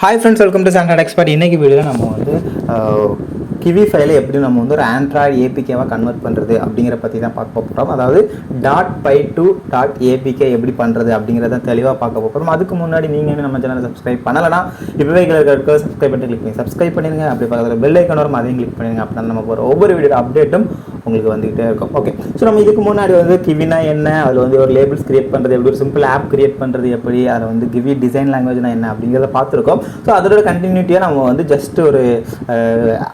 Hi friends, welcome to santratechspot. இன்னைக்கு வீடியோல நம்ம வந்து KIVY ஃபைலை எப்படி நம்ம வந்து ஒரு Android APK-வா கன்வெர்ட் பண்றது அப்படிங்கற பத்தி தான் பார்க்க போறோம். அதாவது .py to .apk எப்படி பண்றது அப்படிங்கறத தெளிவா பார்க்க போறோம். அதுக்கு முன்னாடி நீங்க நம்ம சேனலை சப்ஸ்கிரைப் பண்ணலனா இப்பவே இருக்க சப்ஸ்கிரைப் பட்டன் கிளிக் பண்ணி சப்ஸ்கிரைப் பண்ணிருங்க. அப்படியே பக்கத்துல பெல் ஐகான் வரும் அதையும் கிளிக் பண்ணிருங்க. அப்பதான் நம்ம போற ஒவ்வொரு வீடியோ அப்டேட்டும் உங்களுக்கு வந்துட்டே இருக்கும். ஓகே, சோ நம்ம இதுக்கு முன்னாடி வந்து KIVY-னா என்ன, அதுல வந்து ஒரு லேபிள்ஸ் கிரியேட் பண்றது எப்படி, ஒரு சிம்பிள் ஆப் கிரியேட் பண்றது எப்படி, அதுல வந்து KIVY டிசைன் லாங்குவேஜ்னா என்ன அப்படிங்கறத பார்த்திருக்கோம். சோ அதோட கண்டினியூட்டியா நம்ம வந்து ஜஸ்ட் ஒரு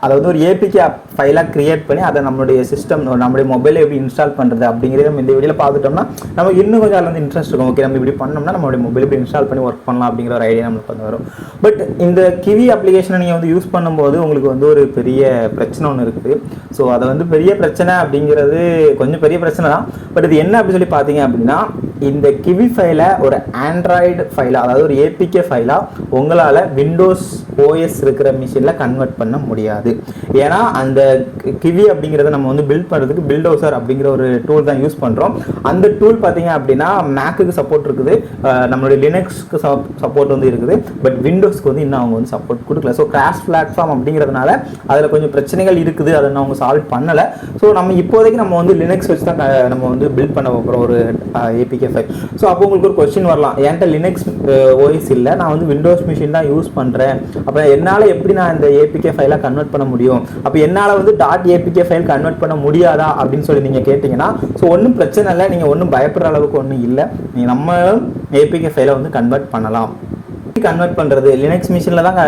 அதாவது ஒரு APK ஃபைலா கிரியேட் பண்ணி அதை நம்மளுடைய சிஸ்டம் நம்மளுடைய மொபைலில் எப்படி இன்ஸ்டால் பண்ணுறது அப்படிங்கிறத நம்ம இந்த வீடியோவில் பார்த்துட்டோம்னா நம்ம இன்னும் கொஞ்சம் அதில் வந்து இன்ட்ரெஸ்ட் இருக்கும். ஓகே, நம்ம இப்படி பண்ணோம்னா நம்மளுடைய மொபைல் எப்படி இன்ஸ்டால் பண்ணி ஒர்க் பண்ணலாம் அப்படிங்கிற ஒரு ஐடியா நம்மளுக்கு வந்து வரும். பட் இந்த KIVY அப்ளிகேஷனை நீங்கள் வந்து யூஸ் பண்ணும்போது உங்களுக்கு வந்து ஒரு பெரிய பிரச்சனை ஒன்று இருக்குது. ஸோ அதை வந்து பெரிய பிரச்சனை அப்படிங்கிறது கொஞ்சம் பெரிய பிரச்சனை தான். பட் இது என்ன அப்படின்னு சொல்லி பார்த்தீங்க அப்படின்னா, இந்த KIVY ஃபைலை ஒரு ஆண்ட்ராய்டு ஃபைலாக, அதாவது ஒரு APK ஃபைலாக உங்களால் விண்டோஸ் OS இருக்கிற மிஷினில் கன்வெர்ட் பண்ண முடியாது. ஏன்னா அந்த KIVY அப்படிங்கிறத நம்ம வந்து பில்ட் பண்ணுறதுக்கு Buildozer அப்படிங்கிற ஒரு டூல் தான் யூஸ் பண்ணுறோம். அந்த டூல் பார்த்தீங்க அப்படின்னா மேக்குக்கு சப்போர்ட் இருக்குது, நம்மளுடைய லினக்ஸ்க்கு சப்போர்ட் வந்து இருக்குது. பட் விண்டோஸ்க்கு வந்து இன்னும் அவங்க வந்து சப்போர்ட் கொடுக்கல. ஸோ கிராஷ் பிளாட்ஃபார்ம் அப்படிங்கிறதுனால அதில் கொஞ்சம் பிரச்சனைகள் இருக்குது, அதை அவங்க சால்வ் பண்ணலை. ஸோ நம்ம இப்போதைக்கு நம்ம வந்து லினக்ஸ் வச்சு தான் நம்ம வந்து பில்ட் பண்ண போகிறோம் ஒரு APK ஃபைல். ஸோ அப்போ உங்களுக்கு ஒரு கொஸ்டின் வரலாம், என்கிட்ட லினக்ஸ் OS இல்லை, நான் வந்து விண்டோஸ் மிஷின் தான் யூஸ் பண்ணுறேன், அப்போ என்னால் எப்படி நான் இந்த APK ஃபைலாக கன்வெர்ட் பண்ண முடியும், அப்போ என்னால் வந்து .apk ஃபைல் கன்வெர்ட் பண்ண முடியாதா அப்படின்னு சொல்லி நீங்கள் கேட்டிங்கன்னா, ஸோ ஒன்றும் பிரச்சனை இல்லை, நீங்கள் ஒன்றும் பயப்படுற அளவுக்கு ஒன்றும் இல்லை. நீங்கள் நம்ம APK ஃபைலை வந்து கன்வெர்ட் பண்ணலாம். கன்வெர்ட் பண்ணுறது லினக்ஸ் மிஷினில் தான்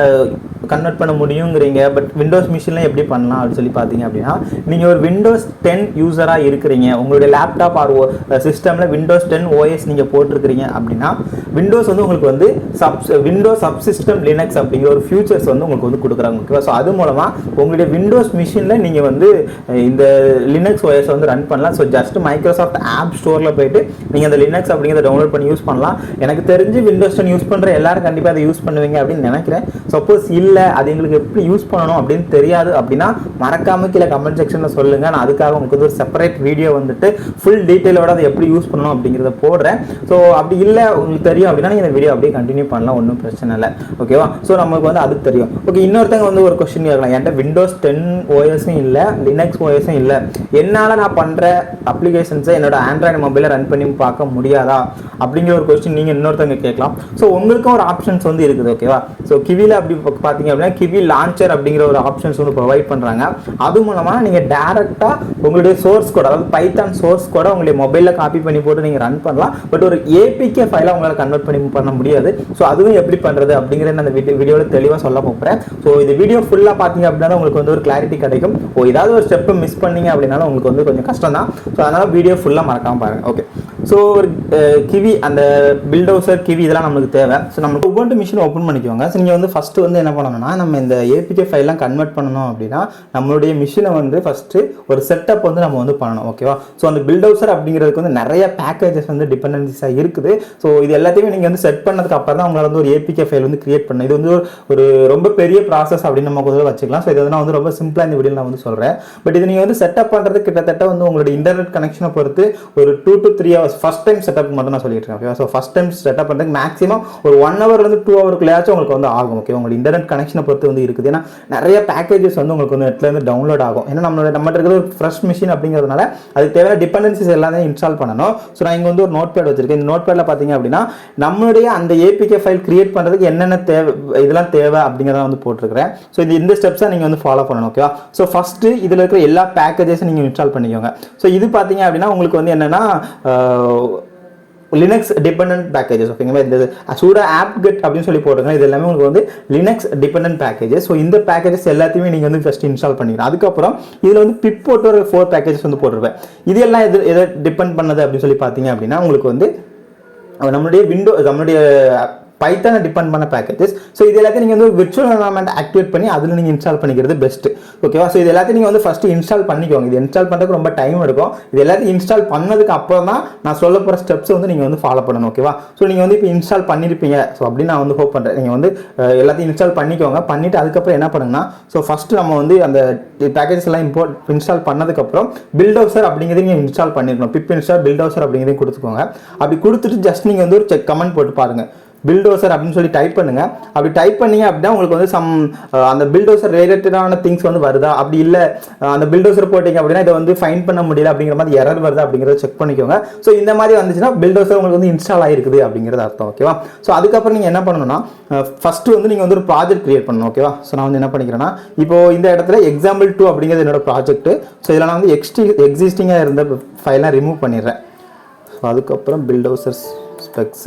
கன்வெர்ட் பண்ண முடியுங்கிறீங்க, பட் விண்டோஸ் மிஷினில் எப்படி பண்ணலாம் அப்படின்னு சொல்லி பார்த்தீங்க அப்படின்னா, நீங்கள் ஒரு விண்டோஸ் 10 யூஸராக இருக்கிறீங்க, உங்களுடைய லேப்டாப் ஆர் சிஸ்டமில் விண்டோஸ் 10 OS நீங்கள் போட்டிருக்கிறீங்க அப்படின்னா, விண்டோஸ் வந்து உங்களுக்கு வந்து விண்டோஸ் சப்சிஸ்டம் லினக்ஸ் அப்படிங்கிற ஒரு ஃபியூச்சர்ஸ் வந்து உங்களுக்கு வந்து கொடுக்குறாங்க. ஓகேவா? ஸோ அது மூலமாக உங்களுடைய விண்டோஸ் மிஷினில் நீங்கள் வந்து இந்த லினக்ஸ் OS வந்து ரன் பண்ணலாம். ஸோ ஜஸ்ட் மைக்ரோசாஃப்ட் ஆப் ஸ்டோரில் போயிட்டு நீங்கள் அந்த லினக்ஸ் அப்படிங்கிறத டவுன்லோட் பண்ணி யூஸ் பண்ணலாம். எனக்கு தெரிஞ்சு விண்டோஸ் 10 யூஸ் பண்ணுற எல்லாரும் கண்டிப்பாக அதை யூஸ் பண்ணுவீங்க அப்படின்னு நினைக்கிறேன். சப்போஸ் இல்லை அது எங்களுக்கு எப்படி யூஸ் பண்ணணும் அப்படின்னு தெரியாது அப்படின்னா மறக்காம கீழே கமெண்ட் செக்ஷன்ல சொல்லுங்க. நான் அதுக்காக உங்களுக்கு ஒரு செப்பரேட் வீடியோ வந்துட்டு ஃபுல் டீட்டெயிலோட அதை எப்படி யூஸ் பண்ணணும் அப்படிங்கிறத போடுறேன். ஸோ அப்படி இல்லை உங்களுக்கு தெரியும் அப்படின்னா நீங்கள் இந்த வீடியோ அப்படியே கண்டினியூ பண்ணலாம், ஒன்றும் பிரச்சனை இல்லை. ஓகேவா? ஸோ நமக்கு வந்து அது தெரியும். ஓகே, இன்னொருத்தங்க வந்து ஒரு கொஸ்டின் கேட்கலாம், என்கிட்ட விண்டோஸ் 10 OS-ம் இல்லை, லினக்ஸ் OS-ம் இல்லை, என்னால் நான் பண்ணுற அப்ளிகேஷன்ஸை என்னோட ஆண்ட்ராய்டு மொபைலில் ரன் பண்ணி பார்க்க முடியாதா அப்படிங்கிற ஒரு கொஸ்டின் நீங்கள் இன்னொருத்தங்க கேட்கலாம். ஸோ உங்களுக்கும் ஒரு ஆப்ஷன்ஸ் வந்து இருக்குது. ஓகேவா? ஸோ KIVY-ல அப்படி பார்த்தீங்க அப்படின்னா KIVY லான்ச்சர் அப்படிங்கிற ஒரு ஆப்ஷன்ஸ் வந்து ப்ரொவைட் பண்றாங்க. அது மூலமா நீங்க டைரக்டா உங்களுடைய சோர்ஸ் கோட், அதாவது பைத்தான் சோர்ஸ் கோட உங்களுடைய மொபைல்ல காப்பி பண்ணி போட்டு நீங்க ரன் பண்ணலாம். பட் ஒரு APK ஃபைலை உங்களால கன்வெர்ட் பண்ண முடியாது. ஸோ அதுவும் எப்படி பண்றது அப்படிங்கிறத அந்த வீடியோல தெளிவாக சொல்ல போகிறேன். ஸோ இந்த வீடியோ ஃபுல்லா பார்த்தீங்க அப்படின்னா உங்களுக்கு வந்து ஒரு கிளாரிட்டி கிடைக்கும். ஏதாவது ஒரு ஸ்டெப் மிஸ் பண்ணீங்க அப்படின்னாலும் உங்களுக்கு வந்து கொஞ்சம் கஷ்டம் தான். ஸோ அதனால வீடியோ ஃபுல்லா மறக்காம பாருங்க. ஓகே, ஸோ ஒரு KIVY அந்த Buildozer KIVY இதெல்லாம் நமக்கு தேவை. ஸோ நம்ம Ubuntu மிஷின் ஓப்பன் பண்ணிக்கோங்க. ஸோ நீங்கள் வந்து ஃபர்ஸ்ட் வந்து என்ன பண்ணணும்னா, நம்ம இந்த APK ஃபைல்லாம் கன்வெர்ட் பண்ணணும் அப்படின்னா நம்மளுடைய மிஷினை வந்து ஃபர்ஸ்ட் ஒரு செட்டப் வந்து நம்ம வந்து பண்ணணும். ஓகேவா? ஸோ அந்த Buildozer அப்படிங்கிறதுக்கு வந்து நிறைய பேக்கேஜஸ் வந்து டிபெண்டன்சிஸாக இருக்குது. ஸோ இது எல்லாத்தையுமே நீங்கள் வந்து செட் பண்ணதுக்கு அப்புறம் தான் உங்களால் வந்து ஒரு APK ஃபைல் வந்து கிரியேட் பண்ணணும். இது வந்து ஒரு ரொம்ப பெரிய ப்ராசஸ் அப்படின்னு நம்ம கொஞ்சம் வச்சுக்கலாம். ஸோ இது வந்து நான் வந்து ரொம்ப சிம்பிளாக இந்த வீடியோ நான் வந்து சொல்கிறேன். பட் இது நீங்கள் வந்து செட்டப் பண்ணுறது கிட்டத்தட்ட வந்து உங்களுடைய இன்டர்நெட் கனெக்ஷனை பொறுத்து ஒரு 2 to 3 hours first time setup மட்டும் நான் சொல்லிட்டு இருக்கேன். ஓகேவா? ஸோ ஃபர்ஸ்ட் டைம் செட்டப் பண்ணுறதுக்கு மேக்ஸிமம் ஒரு 1 ஹவர்லேருந்து 2 ஹவருக்குள்ளாச்சும் உங்களுக்கு வந்து ஆகும். ஓகே, உங்களோட இன்டர்நெட் கனெக்ஷனை பொறுத்து வந்து இருக்குது. ஏன்னா நிறைய பேக்கேஜஸ் வந்து உங்களுக்கு வந்து நெட்லேருந்து டவுன்லோட் ஆகும். ஏன்னா நம்மகிட்ட இருக்கிறது ஒரு ஃப்ரெஷ் மிஷின் அப்படிங்கிறதுனால அதுக்கு தேவையான டிபெண்டன்சிஸ் எல்லாமே இன்ஸ்டால் பண்ணணும். ஸோ நான் இங்கே வந்து ஒரு நோட் பேட் வச்சிருக்கேன். இந்த நோட் பேட்ல பார்த்தீங்க அப்படின்னா நம்மளுடைய அந்த APK ஃபைல் கிரியேட் பண்ணுறதுக்கு என்னென்ன தேவை, இதெல்லாம் தேவை அப்படிங்கிறத வந்து போட்டிருக்கிறேன். ஸோ இந்த ஸ்டெப்ஸை நீங்கள் வந்து ஃபாலோ பண்ணணும். ஓகேவா? ஸோ ஃபர்ஸ்ட் இதில் இருக்கிற எல்லா பேக்கேஜஸும் நீங்கள் இன்ஸ்டால் பண்ணிக்கோங்க. ஸோ இது பார்த்தீங்க அப்படின்னா உங்களுக்கு வந்து என்னன்னா லினக்ஸ் டிபெண்டன்ட் பேக்கேஜஸ். ஓகேங்களா? இந்த sudo apt-get அப்படின்னு சொல்லி போட்டுருங்க. இது எல்லாமே உங்களுக்கு வந்து லினக்ஸ் டிபெண்டன்ட் பேக்கேஜஸ். ஸோ இந்த பேக்கேஜஸ் எல்லாத்தையுமே நீங்கள் வந்து ஃபர்ஸ்ட் இன்ஸ்டால் பண்ணிக்கலாம். அதுக்கப்புறம் இதில் வந்து பிப் போட்டு ஒரு 4 பேக்கேஜஸ் வந்து போட்டிருப்பேன். இது எல்லாம் எதை டிபெண்ட் பண்ணது அப்படின்னு சொல்லி பார்த்தீங்க அப்படின்னா உங்களுக்கு வந்து நம்மளுடைய பைத்தானை டிபெண்ட் பண்ண பேக்கேஜஸ். ஸோ இது எல்லாத்தையும் நீங்கள் வந்து விர்ச்சுவல் என்வாயர்மெண்ட் ஆக்டிவேட் பண்ணி அதில் நீங்கள் இன்ஸ்டால் பண்ணிக்கிறது பெஸ்ட். ஓகேவா? ஸோ இது எல்லாத்தையும் நீங்கள் வந்து ஃபர்ஸ்ட் இன்ஸ்டால் பண்ணிக்கோங்க. இது இன்ஸ்டால் பண்ணுறதுக்கு ரொம்ப டைம் எடுக்கும். இது எல்லாத்தையும் இன்ஸ்டால் பண்ணதுக்கு அப்புறம் தான் நான் சொல்ல போகிற ஸ்டெப்ஸ் வந்து நீங்கள் வந்து ஃபாலோ பண்ணணும். ஓகேவா? ஸோ நீங்கள் வந்து இப்போ இன்ஸ்டால் பண்ணியிருப்பீங்க. ஸோ அப்படின்னு நான் வந்து ஹோப் பண்ணுறேன். நீங்கள் வந்து எல்லாத்தையும் இன்ஸ்டால் பண்ணிக்கோங்க. பண்ணிவிட்டு அதுக்கப்புறம் என்ன பண்ணுங்கன்னா, ஸோ ஃபர்ஸ்ட் நம்ம வந்து அந்த பேக்கேஜஸ் எல்லாம் இன்ஸ்டால் பண்ணதுக்கப்புறம் Buildozer அப்படிங்கிறத நீங்கள் இன்ஸ்டால் பண்ணிருக்கணும். பிப் இன்ஸ்டால் Buildozer அப்படிங்கிறதையும் கொடுத்துக்கோங்க. அப்படி கொடுத்துட்டு ஜஸ்ட் நீங்கள் வந்து ஒரு செக் கமெண்ட் போட்டு பாருங்கள். buildozer அப்படின்னு சொல்லி டைப் பண்ணுங்க. அப்படி டைப் பண்ணீங்க அப்படின்னா உங்களுக்கு வந்து அந்த buildozer ரிலேட்டடான திங்ஸ் வந்து வருதா, அப்படி இல்லை அந்த buildozer போட்டிங்க அப்படின்னா இதை வந்து ஃபைண்ட் பண்ண முடியல அப்படிங்கிற மாதிரி எரர் வருதா அப்படிங்கிறத செக் பண்ணிக்கோங்க. ஸோ இந்த மாதிரி வந்துச்சுன்னா buildozer உங்களுக்கு வந்து இன்ஸ்டால் ஆகிருக்குது அப்படிங்கிறது அர்த்தம். ஓகேவா? ஸோ அதுக்கப்புறம் நீங்கள் என்ன பண்ணணும்னா ஃபஸ்ட்டு வந்து நீங்கள் வந்து ஒரு ப்ராஜெக்ட் கிரியேட் பண்ணணும். ஓகேவா? ஸோ நான் வந்து என்ன பண்ணிக்கிறேன்னா இப்போ இந்த இடத்துல example2 அப்படிங்கிறது என்னோட ப்ராஜெக்ட். ஸோ இதில் நான் வந்து எக்ஸிஸ்டிங்காக இருந்த ஃபைலாம் ரிமூவ் பண்ணிடுறேன். ஸோ அதுக்கப்புறம் buildozer specs.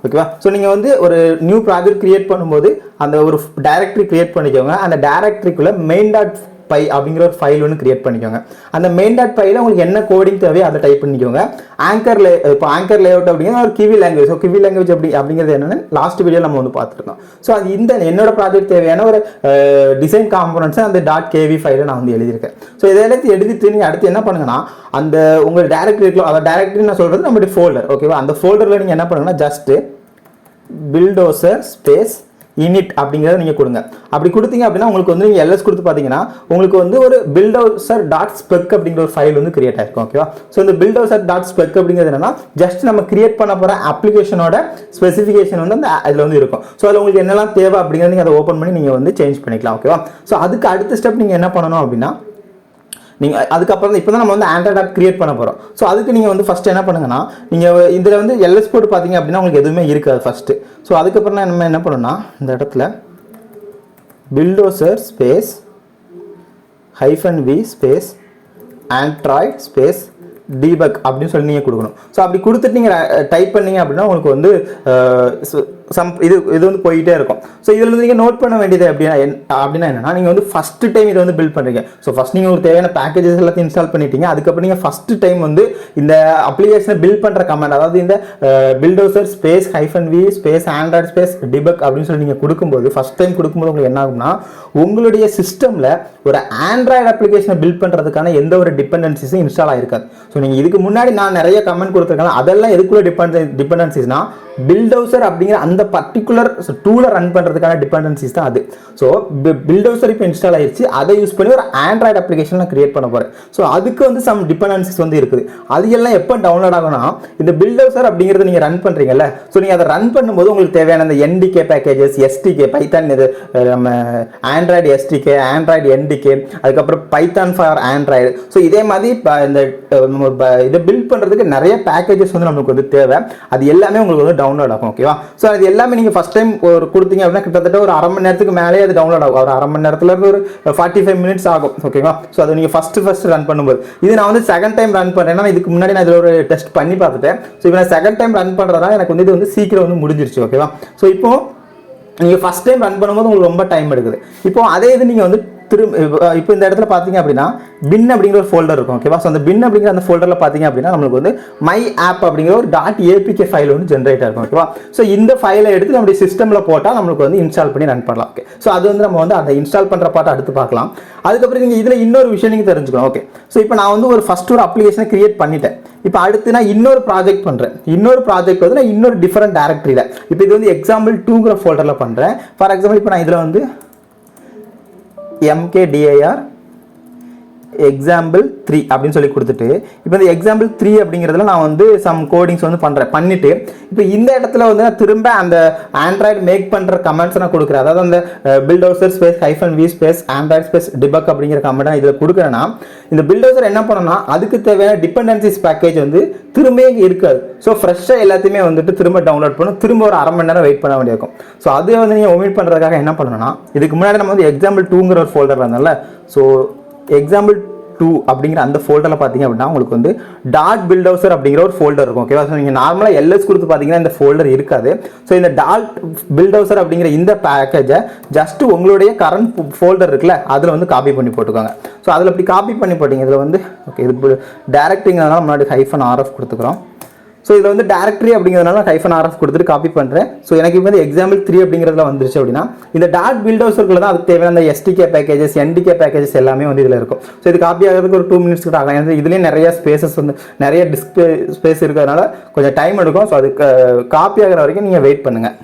ஓகேவா? ஸோ நீங்கள் வந்து ஒரு நியூ ப்ராஜெக்ட் கிரியேட் பண்ணும்போது அந்த ஒரு டைரக்டரி கிரியேட் பண்ணிக்கோங்க. அந்த டைரக்டரிக்குள்ளே main.py அப்படிங்கிற ஒரு ஃபைல் ஒன்று கிரியேட் பண்ணிக்கோங்க. அந்த main.pyல உங்களுக்கு என்ன கோடிங் தேவையோ அதை டைப் பண்ணிக்கோங்க. இப்போ ஆங்கர் லேஅவுட் அப்படிங்கிற ஒரு kiwi language. So kiwi language அப்படிங்கிறது என்னென்னு லாஸ்ட் வீடியோ நம்ம வந்து பார்த்துருக்கோம். ஸோ அது என்னோட ப்ராஜெக்ட் தேவையான ஒரு டிசைன் காம்பனன்ட்ஸை அந்த .kv ஃபைலை நான் வந்து எழுதியிருக்கேன். ஸோ இதை எல்லாத்தையும் எடுத்துட்டு நீங்கள் அடுத்து என்ன பண்ணுங்கன்னா அந்த உங்கள் டைரக்டரிக்குள்ள அதை டைரக்டரி நான் சொல்கிறது நம்மளுடைய ஃபோல்டர். ஓகேவா? அந்த ஃபோல்டரில் நீங்கள் என்ன பண்ணுங்கன்னா ஜஸ்ட்டு buildozer space init அப்படிங்கிறத நீங்கள் கொடுங்க. அப்படி கொடுத்தீங்க அப்படின்னா உங்களுக்கு வந்து நீங்கள் ls கொடுத்து பார்த்தீங்கன்னா உங்களுக்கு வந்து ஒரு buildozer.spec அப்படிங்கிற ஒரு ஃபைல் வந்து கிரியேட் ஆயிருக்கும். ஓகேவா? ஸோ இந்த buildozer.spec அப்படிங்கிறது என்னன்னா ஜஸ்ட் நம்ம கிரியேட் பண்ண போகிற அப்ளிகேஷனோட ஸ்பெசிஃபிகேஷன் வந்து அந்த அதில் வந்து இருக்கும். ஸோ அதில் உங்களுக்கு என்னெல்லாம் தேவை அப்படிங்கிறத நீங்கள் அதை ஓப்பன் பண்ணி நீங்கள் வந்து சேஞ்ச் பண்ணிக்கலாம். ஓகேவா? ஸோ அதுக்கு அடுத்த ஸ்டெப் நீங்கள் என்ன பண்ணணும் அப்படின்னா நீங்கள் அதுக்கப்புறம் இப்போ தான் நம்ம வந்து ஆண்ட்ராய்ட் ஆப் கிரியேட் பண்ண போகிறோம். ஸோ அதுக்கு நீங்கள் வந்து ஃபஸ்ட்டு என்ன பண்ணுங்கன்னா நீங்கள் இதில் வந்து ls போட்டு பார்த்தீங்க அப்படின்னா உங்களுக்கு எதுவுமே இருக்காது ஃபஸ்ட்டு. ஸோ அதுக்கப்புறம் நம்ம என்ன பண்ணணும்னா இந்த இடத்துல buildozer space -v space android space debug அப்படின்னு சொல்லி நீங்கள் கொடுக்கணும். ஸோ அப்படி கொடுத்துட்டு நீங்கள் டைப் பண்ணீங்க அப்படின்னா உங்களுக்கு வந்து இது வந்து போயிட்டே இருக்கும். ஸோ இதில் வந்து நீங்கள் நோட் பண்ண வேண்டியது அப்படின்னா என்னன்னா நீங்கள் வந்து ஃபஸ்ட்டு டைம் இதை வந்து பில்ட் பண்ணுறீங்க. ஸோ ஃபஸ்ட் நீங்கள் ஒரு தேவையான பேக்கேஜஸ் எல்லாத்தையும் இன்ஸ்டால் பண்ணிட்டீங்க. அதுக்கப்புறம் நீங்கள் ஃபஸ்ட்டு டைம் வந்து இந்த அப்ளிகேஷனை பில்ட் பண்ணுற கமெண்ட், அதாவது இந்த buildozer space -v space android space debug அப்படின்னு சொல்லி நீங்கள் கொடுக்கும்போது ஃபஸ்ட் டைம் கொடுக்கும்போது உங்களுக்கு என்ன ஆகும்னா உங்களுடைய சிஸ்டமில் ஒரு ஆண்ட்ராய்டு அப்ளிகேஷனை பில்ட் பண்ணுறதுக்கான எந்த ஒரு டிபெண்டன்சிஸும் இன்ஸ்டால் ஆகிருக்காது. ஸோ நீங்கள் இதுக்கு முன்னாடி நான் நிறைய கமெண்ட் கொடுத்துருக்கேன். அதெல்லாம் எதுக்குள்ள டிபெண்டன்சிஸ்னா buildozer அப்படிங்கிற அந்த பர்டிகுலர் டூலை ரன் பண்ணுறதுக்கான டிபெண்டன்சிஸ் தான் அது. ஸோ buildozer இப்போ இன்ஸ்டால் ஆயிடுச்சு, அதை யூஸ் பண்ணி ஒரு ஆண்ட்ராய்டு அப்ளிகேஷன் நான் கிரியேட் பண்ண போகிறேன். ஸோ அதுக்கு வந்து சம் டிபெண்டன்சிஸ் வந்து இருக்குது. அது எல்லாம் எப்போ டவுன்லோட் ஆகும்னா இந்த buildozer அப்படிங்கிறத நீங்கள் ரன் பண்ணுறீங்கல்ல, ஸோ நீங்கள் அதை ரன் பண்ணும்போது உங்களுக்கு தேவையான இந்த ndk பேக்கேஜஸ், stk பைத்தான், இது நம்ம ஆண்ட்ராய்டு stk, ஆண்ட்ராய்டு ndk, அதுக்கப்புறம் பைத்தான் ஃபார் ஆண்ட்ராய்டு. ஸோ இதே மாதிரி இந்த இதை பில்ட் பண்ணுறதுக்கு நிறைய பேக்கேஜஸ் வந்து நமக்கு வந்து தேவை. அது எல்லாமே உங்களுக்கு வந்து டவுன்லோட் ஆகும். ஓகேவா? ஸோ அது எல்லாமே நீங்கள் ஃபஸ்ட் டைம் ஒரு கொடுத்தீங்க அப்படின்னா கிட்டத்தட்ட ஒரு அரை மணி நேரத்துக்கு மேலே அது டவுன்லோட் ஆகும். ஒரு அரை மணி நேரத்துலேருந்து ஒரு 45 மினிட்ஸ் ஆகும். ஓகேவா? ஸோ அதை நீங்கள் ஃபஸ்ட்டு ரன் பண்ணும்போது இது நான் வந்து செகண்ட் டைம் ரன் பண்ணுறேன்னா இதுக்கு முன்னாடி நான் இதில் ஒரு டெஸ்ட் பண்ணி பார்த்துட்டேன். ஸோ இப்போ நான் செகண்ட் டைம் ரன் பண்ணுறதுனால எனக்கு வந்து இது வந்து சீக்கிரம் வந்து முடிஞ்சிருச்சு. ஓகேவா? ஸோ இப்போ நீங்கள் ஃபஸ்ட் டைம் ரன் பண்ணும்போது உங்களுக்கு ரொம்ப டைம் எடுக்குது. இப்போ அதே இது நீங்கள் வந்து இப்போ இந்த இடத்துல பார்த்தீங்க அப்படின்னா பின் அப்படிங்கிற ஒரு ஃபோல்டர் இருக்கும். ஓகேவா? ஸோ அந்த பின் அப்படிங்கிற அந்த ஃபோல்டரில் பார்த்தீங்க அப்படின்னா நம்மளுக்கு வந்து மை ஆப் அப்படிங்கிற ஒரு .apk ஃபைல் வந்து ஜென்ரேட் ஆகும். ஓகேவா? ஸோ இந்த ஃபைலை எடுத்து நம்மளுடைய சிஸ்டமில் போட்டால் நம்மளுக்கு வந்து இன்ஸ்டால் பண்ணி ரன் பண்ணலாம். ஓகே? ஸோ அது வந்து நம்ம வந்து அந்த இன்ஸ்டால் பண்ணுற பாட்டை அடுத்து பார்க்கலாம். அதுக்கப்புறம் நீங்கள் இதில் இன்னொரு விஷயம் நீங்கள் தெரிஞ்சுக்கணும். ஓகே? ஸோ இப்போ நான் வந்து ஒரு ஃபஸ்ட் ஒரு அப்ளிகேஷனை கிரியேட் பண்ணிட்டேன். இப்போ அடுத்து நான் இன்னொரு ப்ராஜெக்ட் பண்ணுறேன். இன்னொரு ப்ராஜெக்ட் வந்து நான் இன்னொரு டிஃபரெண்ட் டைரக்டரியில் இப்போ இது வந்து example2ங்கிற ஃபோல்டரில் பண்ணுறேன். ஃபார் எக்ஸாம்பிள் இப்போ நான் இதில் வந்து mkdir example3 அப்படின்னு சொல்லி கொடுத்துட்டு இப்போ இந்த example3 அப்படிங்கிறதுல நான் வந்து சம் கோடிங்ஸ் வந்து பண்ணிட்டு இப்போ இந்த இடத்துல வந்து நான் திரும்ப அந்த ஆண்ட்ராய்டு மேக் பண்ணுற கமெண்ட்ஸ் நான் கொடுக்குறேன். அதாவது அந்த buildozer space -v space android space debug அப்படிங்கிற கமெண்ட் நான் இதில் கொடுக்குறேன்னா இந்த buildozer என்ன பண்ணணும்னா அதுக்கு தேவையான டிபெண்டன்சிஸ் பேக்கேஜ் வந்து திரும்ப இருக்காது. ஸோ ஃப்ரெஷ்ஷாக எல்லாத்தையுமே வந்துட்டு திரும்ப டவுன்லோட் பண்ணணும். திரும்ப ஒரு அரை மணி நேரம் வெயிட் பண்ண வேண்டியிருக்கும். ஸோ அது வந்து நீங்கள் ஒமிட் பண்ணுறதுக்காக என்ன பண்ணணும்னா இதுக்கு முன்னாடி நம்ம வந்து example2ங்கிற ஒரு ஃபோல்டர் இருந்தோம்ல, ஸோ example2 அப்படிங்கிற அந்த ஃபோல்டரில் பார்த்தீங்க அப்படின்னா உங்களுக்கு வந்து .buildozer அப்படிங்கிற ஒரு ஃபோல்டர் இருக்கும். ஓகேவா? ஸோ நீங்கள் நார்மலாக ls கொடுத்து பார்த்தீங்கன்னா இந்த ஃபோல்டர் இருக்காது. ஸோ இந்த .buildozer அப்படிங்கிற இந்த பேக்கேஜை ஜஸ்ட் உங்களுடைய கரண்ட் ஃபோல்டர் இருக்குல்ல அதில் வந்து காப்பி பண்ணி போட்டுக்கோங்க. ஸோ அதில் இப்படி காப்பி பண்ணி போட்டிங்க. இதில் வந்து ஓகே இது டைரக்டரிங்கிறதுனால முன்னாடி -rf கொடுத்துக்கிறோம். ஸோ இதில் வந்து டைரக்டரி அப்படிங்கிறதுனால -rf கொடுத்துட்டு காப்பி பண்ணுறேன். ஸோ எனக்கு இப்போ வந்து example3 அப்படிங்கிறதுல வந்துருச்சு அப்படின்னா இந்த .buildozer தான் அதுக்கு தேவையான அந்த stk பேக்கேஜஸ், ndk பேக்கேஜஸ் எல்லாமே வந்து இதில் இருக்கும். ஸோ இது காப்பி ஆகிறதுக்கு ஒரு 2 மினிட்ஸ் கிட்ட ஆகும். ஏன்னா இதுலேயும் நிறைய ஸ்பேசஸ் வந்து நிறைய ஸ்பேஸ் இருக்கிறதுனால கொஞ்சம் டைம் எடுக்கும். ஸோ அது காப்பி ஆகிற வரைக்கும் நீங்கள் வெயிட் பண்ணுங்கள்.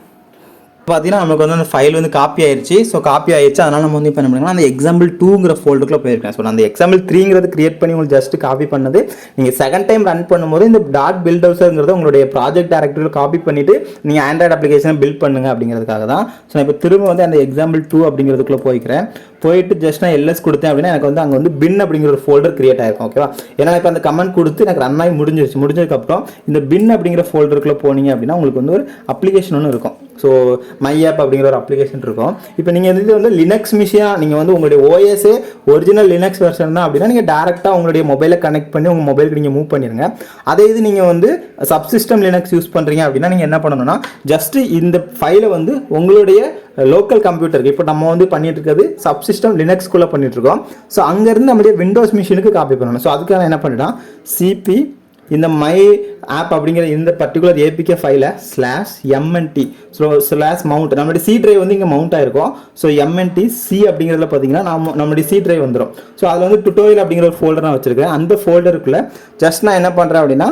பார்த்தீங்கன்னா நமக்கு வந்து அந்த ஃபைல் வந்து காப்பி ஆயிடுச்சு. ஸோ காப்பி ஆயிடுச்சு. அதனால் நம்ம வந்து இப்போ என்ன பண்ணுறோம்னா அந்த எக்ஸாம்பிள் 2ங்கிற ஃபோல்டருக்குள்ள போயிருக்கேன். ஸோ நான் அந்த எக்ஸாம்பிள் 3ங்கிறது கிரியேட் பண்ணி உங்களுக்கு ஜஸ்ட் காப்பி பண்ணது. நீங்கள் செகண்ட் டைம் ரன் பண்ணும்போது இந்த .buildozer உங்களுடைய ப்ராஜெக்ட் டைரக்டரியில் காப்பி பண்ணிவிட்டு நீங்கள் ஆண்ட்ராய்டு அப்ளிகேஷனை பில்ட் பண்ணுங்க அப்படிங்கிறதுக்காக தான். ஸோ நான் இப்போ திரும்ப வந்து அந்த எக்ஸாம்பிள் 2 அப்படிங்கிறதுக்குள்ளே போய்க்கிறேன். போயிட்டு ஜஸ்ட் நான் எல்எஸ் கொடுத்தேன் அப்படின்னா எனக்கு வந்து அங்கே வந்து பின் அப்படிங்கிற ஒரு ஃபோல்டர் கிரியேட் ஆயிருக்கும். ஓகேவா? ஏன்னா இப்போ அந்த கமெண்ட் கொடுத்து எனக்கு ரன் ஆகி முடிஞ்சதுக்கப்புறம் இந்த பின் அப்படிங்கிற ஃபோல்டருக்குள்ளே போனீங்க அப்படின்னா உங்களுக்கு வந்து ஒரு அப்ளிகேஷன் ஒன்று இருக்கும். ஸோ மை ஆப் அப்படிங்கிற ஒரு அப்ளிகேஷன் இருக்கும். இப்போ நீங்கள் இது வந்து லினக்ஸ் மிஷினாக நீங்கள் வந்து உங்களுடைய ஓஎஸ்ஏ ஒரிஜினல் லினக்ஸ் வெர்ஷன் தான் அப்படின்னா நீங்கள் டேரெக்டாக உங்களுடைய மொபைலை கனெக்ட் பண்ணி உங்கள் மொபைலுக்கு நீங்கள் மூவ் பண்ணிடுங்க. அதே இது நீங்கள் வந்து சப்சிஸ்டம் லினக்ஸ் யூஸ் பண்ணுறீங்க அப்படின்னா நீங்கள் என்ன பண்ணணும்னா ஜஸ்ட் இந்த ஃபைலை வந்து உங்களுடைய லோக்கல் கம்ப்யூட்டருக்கு இப்போ நம்ம வந்து பண்ணிட்டு இருக்கிறது சப்சிஸ்டம் லினக்ஸ்குள்ளே பண்ணிட்டு இருக்கோம். ஸோ அங்கேருந்து நம்மளுடைய விண்டோஸ் மிஷினுக்கு காப்பி பண்ணணும். ஸோ அதுக்காக என்ன பண்ணிட்டோம், சிபி இந்த மை ஆப் அப்படிங்கிற இந்த பர்டிகுலர் ஏபிகே ஃபைலை /mnt /mount நம்மளுடைய சி டிரைவ் வந்து இங்கே மவுண்ட் ஆயிருக்கும். ஸோ mnt சி அப்படிங்கிறதுல பார்த்தீங்கன்னா நம்மளுடைய சி டிரைவ் வந்துடும். ஸோ அதில் வந்து டுட்டோரியல் அப்படிங்கிற ஒரு ஃபோல்டர் நான் வச்சிருக்கேன். அந்த ஃபோல்டருக்குள்ளே ஜஸ்ட் நான் என்ன பண்ணுறேன் அப்படின்னா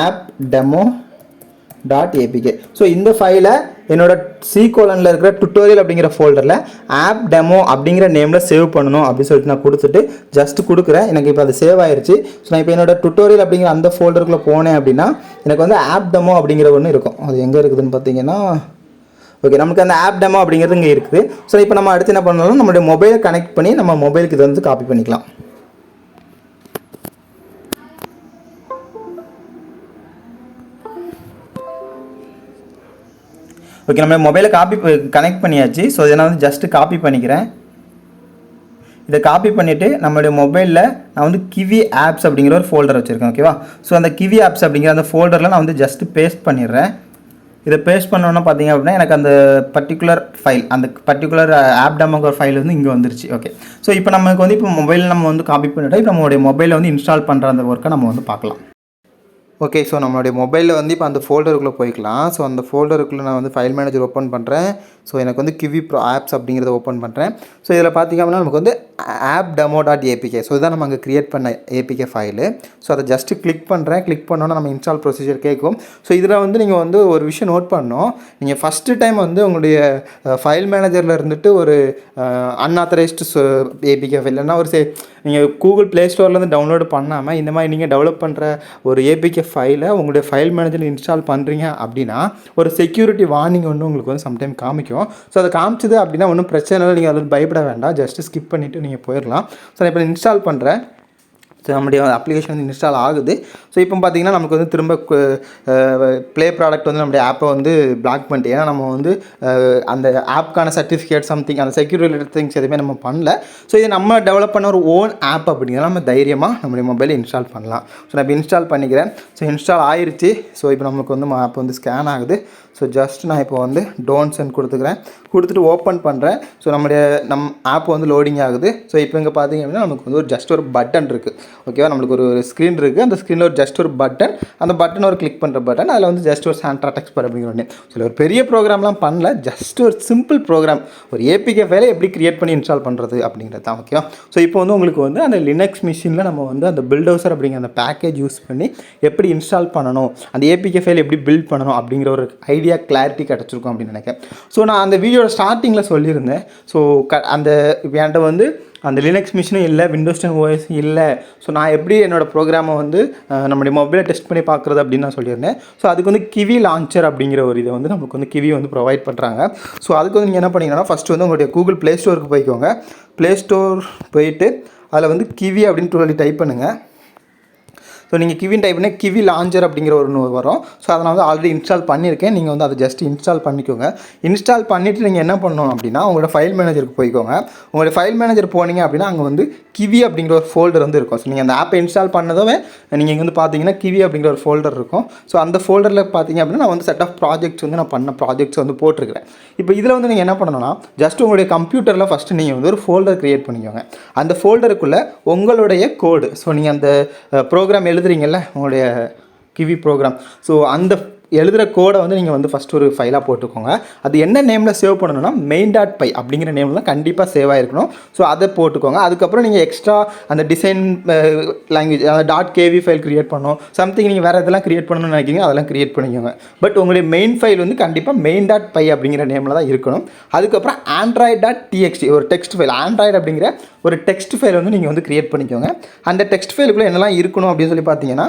app-demo.apk. ஸோ இந்த ஃபைலை என்னோட சி கோலனில் இருக்கிற டுட்டோரியல் அப்படிங்கிற ஃபோல்டரில் ஆப் டெமோ அப்படிங்கிற நேமில் சேவ் பண்ணணும் அப்படின்னு சொல்லிட்டு நான் கொடுத்துட்டு ஜஸ்ட் கொடுக்குறேன். எனக்கு இப்போ அது சேவ் ஆயிடுச்சு. ஸோ நான் இப்போ என்னோட டுட்டோரியல் அப்படிங்கிற அந்த ஃபோல்டருக்குள்ளே போனேன் அப்படின்னா எனக்கு வந்து ஆப் டெமோ அப்படிங்கிற ஒன்று இருக்கும். அது எங்கே இருக்குதுன்னு பார்த்தீங்கன்னா ஓகே, நமக்கு அந்த ஆப் டெமோ அப்படிங்கிறது இங்கே இருக்குது. ஸோ இப்போ நம்ம அடுத்து என்ன பண்ணணும், நம்மளுடைய மொபைலை கனெக்ட் பண்ணி நம்ம மொபைலுக்கு இதை வந்து காப்பி பண்ணிக்கலாம். ஓகே, நம்ம மொபைலை கனெக்ட் பண்ணியாச்சு. ஸோ இதை நான் வந்து ஜஸ்ட்டு காப்பி பண்ணிக்கிறேன். இதை காப்பி பண்ணிவிட்டு நம்மளுடைய மொபைலில் நான் வந்து கிவி ஆப்ஸ் அப்படிங்கிற ஒரு ஃபோல்டர் வச்சுருக்கேன். ஓகேவா? ஸோ அந்த கிவி ஆப்ஸ் அப்படிங்கிற அந்த ஃபோல்டரில் நான் வந்து ஜஸ்ட்டு பேஸ்ட் பண்ணிடுறேன். இதை பேஸ்ட் பண்ணோன்னா பார்த்தீங்க அப்படின்னா எனக்கு அந்த பர்டிகுலர் ஃபைல், அந்த பர்டிகுலர் ஆப் டெமோங்கிற ஃபைல் வந்து இங்கே வந்துருச்சு. ஓகே, ஸோ இப்போ நமக்கு வந்து இப்போ மொபைலில் நம்ம வந்து காப்பி பண்ணிவிட்டோம். இப்போ நம்மளுடைய மொபைலில் வந்து இன்ஸ்டால் பண்ணுற அந்த ஒர்க்கை நம்ம வந்து பார்க்கலாம். ஓகே, ஸோ நம்மளுடைய மொபைலில் வந்து இப்போ அந்த ஃபோல்டருக்குள்ளே போய்க்கலாம். ஸோ அந்த ஃபோல்டருக்குள்ளே நான் வந்து ஃபைல் மேனேஜர் ஓப்பன் பண்ணுறேன். ஸோ எனக்கு வந்து கிவி ப்ரோ ஆப்ஸ் அப்படிங்கிறத ஓப்பன் பண்ணுறேன். ஸோ இதில் பார்த்திங்க அப்படின்னா நமக்கு வந்து app-demo.apk. ஸோ இதுதான் நம்ம அங்கே க்ரியேட் பண்ண ஏபிகே ஃபைலு. ஸோ அதை ஜஸ்ட்டு கிளிக் பண்ணுறேன். கிளிக் பண்ணோன்னா நம்ம இன்ஸ்டால் ப்ரொசீஜர் கேட்கும். ஸோ இதில் வந்து நீங்கள் வந்து ஒரு விஷயம் நோட் பண்ணணும். நீங்கள் ஃபஸ்ட்டு டைம் வந்து உங்களுடைய ஃபைல் மேனேஜரில் இருந்துட்டு ஒரு அன்ஆத்தரைஸ்டு ஏபிகே ஃபைல் இல்லைன்னா ஒரு நீங்கள் கூகுள் ப்ளே ஸ்டோர்லேருந்து டவுன்லோடு பண்ணாமல் இந்த மாதிரி நீங்கள் டெவலப் பண்ணுற ஒரு ஏபிகே ஃபைலை உங்களுடைய ஃபைல் மேனேஜரில் இன்ஸ்டால் பண்ணுறீங்க அப்படின்னா ஒரு செக்யூரிட்டி வார்னிங் ஒன்று உங்களுக்கு வந்து சம்டைம் காமிக்கும். ஸோ அதை காமிச்சது அப்படின்னா ஒன்றும் பிரச்சனை இல்லை, நீங்கள் அதில் பயப்பட வேண்டாம். ஜஸ்ட்டு ஸ்கிப் பண்ணிவிட்டு நீங்கள் போயிடலாம். ஸோ நான் இப்போ இன்ஸ்டால் பண்ணுறேன். ஸோ நம்முடைய அப்ளிகேஷன் வந்து இன்ஸ்டால் ஆகுது. ஸோ இப்போ பார்த்தீங்கன்னா நமக்கு வந்து திரும்ப ப்ளே ப்ராடக்ட் வந்து நம்முடைய ஆப்பை வந்து பிளாக் பண்ணிட்டு, ஏன்னா நம்ம வந்து அந்த ஆப்க்கான சர்டிஃபிகேட் சம்திங் அந்த செக்யூரிட்டி ரிலேட்டட் திங்ஸ் எதுவுமே நம்ம பண்ணல. ஸோ இது நம்ம டெவலப் பண்ண ஒரு ஓன் ஆப் அப்படிங்கிறத நம்ம தைரியமாக நம்முடைய மொபைலில் இன்ஸ்டால் பண்ணலாம். ஸோ நான் இப்போ இன்ஸ்டால் பண்ணிக்கிறேன். ஸோ இன்ஸ்டால் ஆயிடுச்சு. ஸோ இப்போ நமக்கு வந்து ஆப் வந்து ஸ்கேன் ஆகுது. ஸோ ஜஸ்ட் நான் இப்போ வந்து டோன்ட் சென்ட் கொடுத்துக்கிறேன். கொடுத்துட்டு ஓப்பன் பண்ணுறேன். ஸோ நம்ம ஆப் வந்து லோடிங் ஆகுது. ஸோ இப்போ இங்கே பார்த்தீங்க அப்படின்னா நமக்கு வந்து ஜஸ்ட் ஒரு பட்டன் இருக்குது. ஓகேவா? நம்மளுக்கு ஒரு ஸ்க்ரீன் இருக்குது. அந்த ஸ்க்ரீனில் ஒரு ஜஸ்ட் ஒரு பட்டன், அந்த பட்டன் ஒரு கிளிக் பண்ணுற பட்டன், அதில் வந்து ஜஸ்ட் ஒரு SANTRATECHSPOT அப்படிங்கிற ஒன்று. ஸோ ஒரு பெரிய ப்ரோக்ராம்லாம் பண்ணல, ஜஸ்ட் ஒரு சிம்பிள் ப்ரோக்ராம், ஒரு ஏபிகே ஃபைலை எப்படி கிரியேட் பண்ணி இன்ஸ்டால் பண்ணுறது அப்படிங்கிறது தான். ஓகேவா? ஸோ இப்போ வந்து உங்களுக்கு வந்து அந்த லினக்ஸ் மிஷினில் நம்ம வந்து அந்த பில்டோசர் அப்படிங்கிற அந்த பேக்கேஜ் யூஸ் பண்ணி எப்படி இன்ஸ்டால் பண்ணணும், அந்த ஏபிகே ஃபைல் எப்படி பில்ட் பண்ணணும் அப்படிங்கிற ஒரு ஐடியா கிளாரிட்டி கிடச்சிருக்கும் அப்படின்னு நினைக்கிறேன். ஸோ நான் அந்த வீடியோட ஸ்டார்டிங்கில் சொல்லியிருந்தேன். ஸோ அந்த என்கிட்ட வந்து அந்த லினக்ஸ் மிஷினும் இல்லை, விண்டோஸ் 10 OS இல்லை. ஸோ நான் எப்படி என்னோடய ப்ரோக்ராமை வந்து நம்முடைய மொபைலை டெஸ்ட் பண்ணி பார்க்குறது அப்படின்னு நான் சொல்லியிருந்தேன். ஸோ அதுக்கு வந்து கிவி லான்ச்சர் அப்படிங்கிற ஒரு இதை வந்து நமக்கு வந்து கிவி வந்து ப்ரொவைட் பண்ணுறாங்க. ஸோ அதுக்கு வந்து நீங்கள் என்ன பண்ணிங்கன்னா ஃபஸ்ட்டு வந்து உங்களுடைய கூகுள் ப்ளே ஸ்டோருக்கு போய்க்கோங்க. ப்ளே ஸ்டோர் போயிட்டு அதில் வந்து கிவி அப்படின்னு சொல்லி டைப் பண்ணுங்கள். ஸோ நீங்கள் கிவின் டைப் பண்ணி கிவி லான்ச்சர் அப்படிங்கிற ஒரு வரும். ஸோ அதை நான் வந்து ஆல்ரெடி இன்ஸ்டால் பண்ணியிருக்கேன். நீங்கள் வந்து அதை ஜஸ்ட் இன்ஸ்டால் பண்ணிக்கோங்க. இன்ஸ்டால் பண்ணிவிட்டு நீங்கள் என்ன பண்ணணும் அப்படின்னா உங்களோட ஃபைல் மேனேஜருக்கு போய்க்கோங்க. உங்களோட ஃபைல் மேனேஜர் போனீங்க அப்படின்னா அங்கே வந்து கிவி அப்படிங்கிற ஒரு ஃபோல்டர் வந்து இருக்கும். ஸோ நீங்கள் அந்த ஆப்பை இன்ஸ்டால் பண்ணதுமே நீங்கள் இங்கே வந்து பார்த்தீங்கன்னா கிவி அப்படிங்கிற ஒரு ஃபோல்டர் இருக்கும். ஸோ அந்த ஃபோல்டரில் பார்த்தீங்க அப்படின்னா நான் வந்து செட் ஆஃப் ப்ராஜெக்ட்ஸ் வந்து நான் பண்ண ப்ராஜெக்ட்ஸ் வந்து போட்டிருக்கிறேன். இப்போ இதில் வந்து நீங்கள் என்ன பண்ணணும்னா ஜஸ்ட் உங்களுடைய கம்ப்யூட்டரில் ஃபஸ்ட்டு நீங்கள் வந்து ஒரு ஃபோல்டர் க்ரியேட் பண்ணிக்கோங்க. அந்த ஃபோல்டருக்குள்ளே உங்களுடைய கோடு, ஸோ நீங்கள் அந்த ப்ரோக்ராம் எழுதுறீங்கல்ல உங்களுடைய கிவி ப்ரோக்ராம், ஸோ அந்த எழுதுகிற கோடை வந்து நீங்கள் வந்து ஃபஸ்ட் ஒரு ஃபைலாக போட்டுக்கோங்க. அது என்ன நேமில் சேவ் பண்ணணும்னா main.py அப்படிங்கிற நேமில் தான் கண்டிப்பாக சேவ் ஆகிருக்கணும். ஸோ அதை போட்டுக்கோங்க. அதுக்கப்புறம் நீங்கள் எக்ஸ்ட்ரா அந்த டிசைன் லாங்குவேஜ் அந்த .kv ஃபைல் க்ரியேட் பண்ணணும், சம்திங் நீங்கள் வேறு இதெல்லாம் க்ரியேட் பண்ணணும்னு நினைக்கிங்க, அதெல்லாம் க்ரியேட் பண்ணிக்கோங்க. பட் உங்களுடைய மெயின் ஃபைல் வந்து கண்டிப்பாக main.py அப்படிங்கிற நேமில் தான் இருக்கணும். அதுக்கப்புறம் android.txt ஒரு டெக்ஸ்ட் ஃபைல், ஆண்ட்ராய்டு அப்படிங்கிற ஒரு டெக்ஸ்ட் ஃபைல் வந்து நீங்கள் வந்து க்ரியேட் பண்ணிக்கோங்க. அந்த டெக்ஸ்ட் ஃபைலுக்குள்ளே என்னெல்லாம் இருக்கணும் அப்படின்னு சொல்லி பார்த்தீங்கன்னா,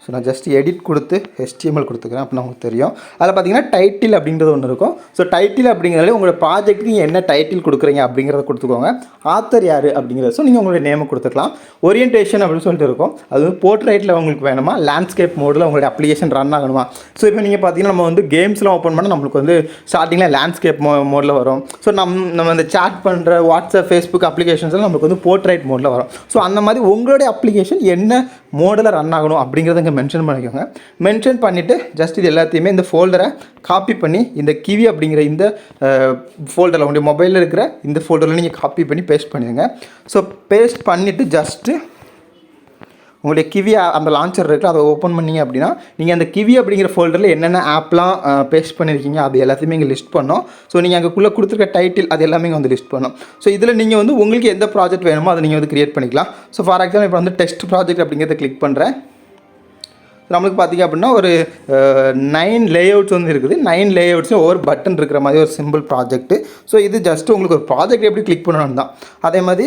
ஸோ நான் ஜஸ்ட் எடிட் கொடுத்து HTML கொடுத்துக்கிறேன். அப்படின்னா உங்களுக்கு தெரியும். அதில் பார்த்தீங்கன்னா டைட்டில் அப்படிங்கிறது ஒன்று இருக்கும். ஸோ டைட்டில் அப்படிங்கிறதுல உங்களோட ப்ராஜெக்ட்டுக்கு நீங்கள் என்ன டைட்டில் கொடுக்குறீங்க அப்படிங்கிறத கொடுத்துக்கோங்க. ஆத்தர் யார் அப்படிங்கிறது ஸோ நீங்கள் உங்களுடைய நேமை கொடுத்துக்கலாம். ஓரியன்டேஷன் அப்படின்னு சொல்லிட்டு இருக்கும். அது வந்து போர்ட்ரைட்டில் உங்களுக்கு வேணுமா, லேண்ட்ஸ்கேப் மோடில் உங்களுடைய அப்ளிகேஷன் ரன் ஆகணுமா. ஸோ இப்போ நீங்கள் பார்த்தீங்கன்னா நம்ம வந்து கேம்ஸ்லாம் ஓப்பன் பண்ணால் நம்மளுக்கு வந்து ஸ்டார்டிங்கில் லேண்ட்ஸ்கேப் மோடில் வரும். ஸோ நம்ம இந்த சாட் பண்ணுற வாட்ஸ்அப், ஃபேஸ்புக் அப்ளிகேஷன்ஸ்லாம் நம்மளுக்கு வந்து போர்ட்ரைட் மோடில் வரும். ஸோ அந்த மாதிரி உங்களுடைய அப்ளிகேஷன் என்ன மோடில் ரன் ஆகணும் அப்படிங்கிறத மென்ஷன் பண்ணிக்கோங்க. மென்ஷன் பண்ணிவிட்டு ஜஸ்ட் இது எல்லாத்தையுமே இந்த ஃபோல்டரை காப்பி பண்ணி இந்த கிவி அப்படிங்கிற இந்த ஃபோல்டரில் உங்களுடைய மொபைலில் இருக்கிற இந்த ஃபோல்டரில் நீங்கள் காப்பி பண்ணி பேஸ்ட் பண்ணிடுங்க. ஸோ பேஸ்ட் பண்ணிவிட்டு ஜஸ்ட்டு உங்களுடைய கிவி அந்த லான்ச்சர் இருக்குது, அதை ஓப்பன் பண்ணிங்க அப்படின்னா நீங்கள் அந்த கிவி அப்படிங்கிற ஃபோல்டரில் என்னென்ன ஆப்லாம் பேஸ்ட் பண்ணியிருக்கீங்க அது எல்லாத்தையுமே இங்கே லிஸ்ட் பண்ணோம். ஸோ நீங்கள் அங்கேக்குள்ளே கொடுத்துருக்க டைட்டில் அது எல்லாமே இங்கே வந்து லிஸ்ட் பண்ணோம். ஸோ இதில் நீங்கள் வந்து உங்களுக்கு எந்த ப்ராஜெக்ட் வேணுமோ அதை நீங்கள் வந்து க்ரியேட் பண்ணிக்கலாம். ஸோ ஃபார் எக்ஸாம்பிள் இப்போ வந்து டெக்ஸ்ட் ப்ராஜெக்ட் அப்படிங்கிறத கிளிக் பண்ணுறேன். நம்மளுக்கு பார்த்திங்க அப்படின்னா ஒரு 9 லேஅவுட்ஸ் வந்து இருக்குது. 9 லேஅவுட்ஸும் ஒவ்வொரு பட்டன் இருக்கிற மாதிரி ஒரு சிம்பிள் ப்ராஜெக்ட்டு. ஸோ இது ஜஸ்ட்டு உங்களுக்கு ஒரு ப்ராஜெக்ட் எப்படி கிளிக் பண்ணணும் தான். அதே மாதிரி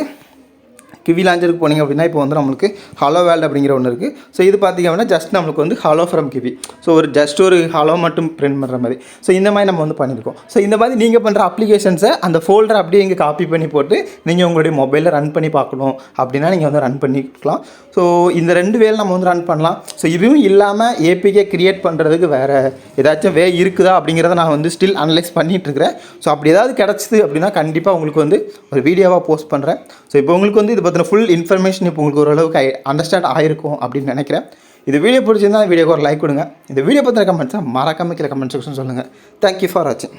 கிவி லான்ச்சருக்கு போனீங்க அப்படின்னா இப்போ வந்து நம்மளுக்கு ஹலோ வேல்ட் அப்படிங்கிற ஒன்று இருக்குது. ஸோ இது பார்த்திங்க அப்படின்னா ஜஸ்ட் நம்மளுக்கு வந்து ஹலோ ஃப்ரம் கிவி. ஸோ ஒரு ஜஸ்ட் ஒரு ஹலோ மட்டும் பிரிண்ட் பண்ணுற மாதிரி. ஸோ இந்த மாதிரி நம்ம வந்து பண்ணியிருக்கோம். ஸோ இந்த மாதிரி நீங்கள் பண்ணுற அப்ளிகேஷன்ஸை அந்த ஃபோல்டரை அப்படியே இங்கே காப்பி பண்ணி போட்டு நீங்கள் உங்களுடைய மொபைலில் ரன் பண்ணி பார்க்கணும் அப்படின்னா நீங்கள் வந்து ரன் பண்ணிக்கலாம். ஸோ இந்த 2 வேலை நம்ம வந்து ரன் பண்ணலாம். ஸோ இதுவும் இல்லாமல் ஏபிகே க்ரியேட் பண்ணுறதுக்கு வேறு ஏதாச்சும் வே இருக்குதா அப்படிங்கிறத நான் வந்து ஸ்டில் அனலைஸ் பண்ணிகிட்ருக்கிறேன். ஸோ அப்படி ஏதாவது கிடச்சிது அப்படின்னா கண்டிப்பாக உங்களுக்கு வந்து ஒரு வீடியோவாக போஸ்ட் பண்ணுறேன். ஸோ இப்போ உங்களுக்கு வந்து இது ஃபுல் இன்ஃபர்மேஷன் இப்போ உங்களுக்கு ஓரளவுக்கு அண்டர்ஸ்டாண்ட் ஆகிருக்கும் அப்படின்னு நினைக்கிறேன். இது வீடியோ பிடிச்சிருந்தா வீடியோக்கு ஒரு லைக் கொடுங்க. இந்த வீடியோ பற்றின கமெண்ட்ஸை மறக்காம கீழே கமெண்ட் செக்ஷன் சொல்லுங்கள். தேங்க்யூ ஃபார் வாட்சிங்.